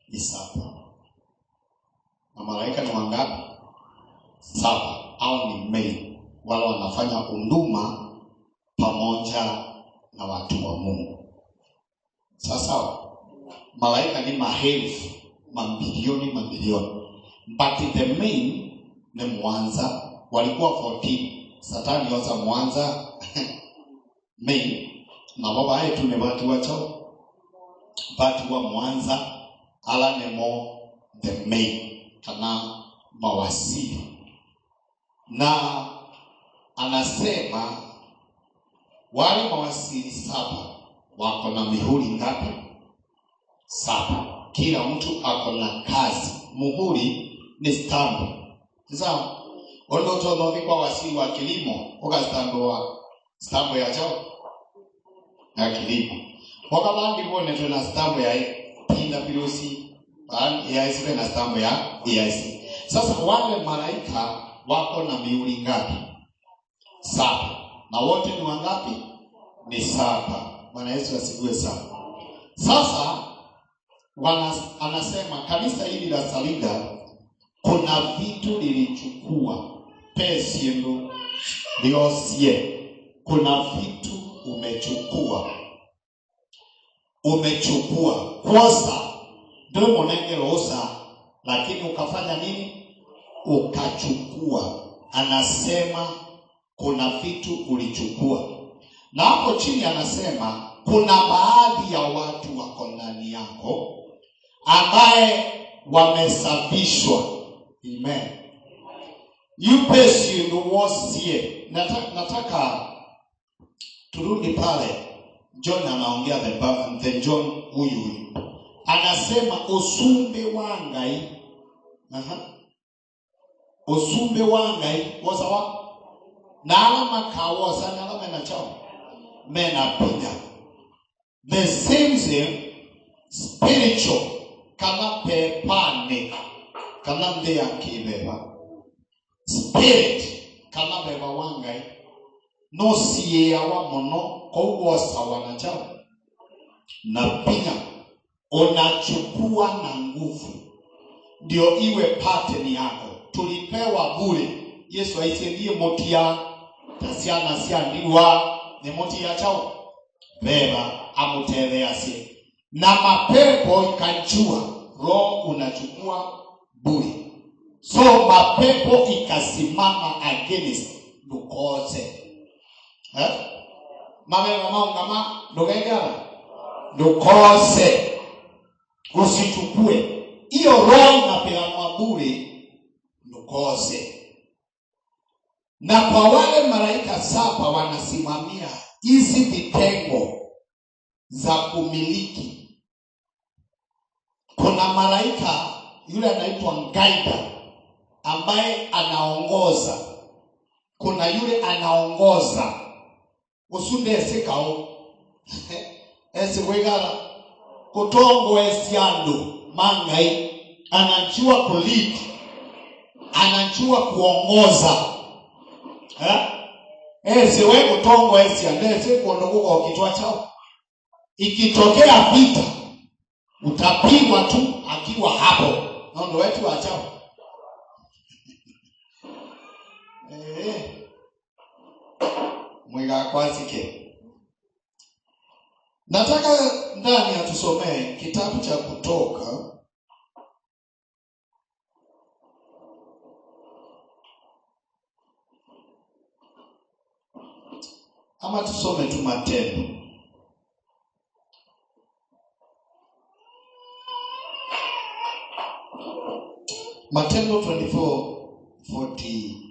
ni 7. Na malaika ni wangapi? 7. Au ni main wale wanafanya huduma pamoja na watu wa Mungu. Sasa malaika ni maelfu, mabilioni. But the main ni mwanza, walikuwa 14. Satani yoza mwanza main. Na baba yetu ni watu wachao. Watu wa mwanza ala nemo the main kana mawasili. Na anasema wale mawasili 7 wako na mihuri ngapi? 7. Kila mtu ako na kazi. Muhuri ni stamp. Sasa wando tono kwa wasili wa kilimo, oka stamp ya chao na kilimo. Wakabandi wone tuna stamp ya PWC, ya isiwe na stamp ya EIC. Sasa wale malaika wako na mihuri ngapi? 7. Na wote ni wangapi? Ni 7. Bwana Yesu asifiwe sana. Sasa anasema kanisa hili la Salida kuna vitu lilichukua pesiendo liosie. Kuna vitu umechukua kosa ndio monenge rosa, lakini ukafanya nini? Ukachukua. Anasema kuna vitu ulichukua. Na hapo chini anasema kuna baadhi ya watu wako ndani yako ambaye wamesafishwa. Amen. Yupesi ndo wasie. Nataka turudi pale. John anaongea the John huyu. Anasema usumbe wangai. Usumbe wangai wasawa. Na alama kawosa na alama na chao. Mena pinya. The same spiritual kana pepane kana mde akibeba. Spirit kana beba wangai no siye awa mono kwa sawa na chao. Na pinya unachukua na nguvu ndio iwe pattern yako. Tulipewa bure. Yesu aisaidie motia tasiana siandiwa ni motia chao. Beba amuterease. Na mapepo ikajua roho unachukua bure. So mapepo ikasimama against nukose. Mabeba maungama nukose. Usichukue. Iyo roho inapeanwa bure nukose. Na kwa wale malaika 7 wanasimamia hizi vitengo za kumiliki. Kuna malaika yule anaitwa guide ambaye anaongoza. Kuna yule anaongoza. Usunde esikao. Esiwegala kutongo esiando mangai anajua kulead. Anajua kuongoza. Siwe kutongo esiando esikuondogo kwa kichwa chao. Ikitokea vita utapigwa tu akiwa hapo. Ndo wetu wachao. Mwiga kwazike. Nataka ndani atusomee kitabu cha Kutoka. Ama tusome tu Matendo. Matendo 24:40.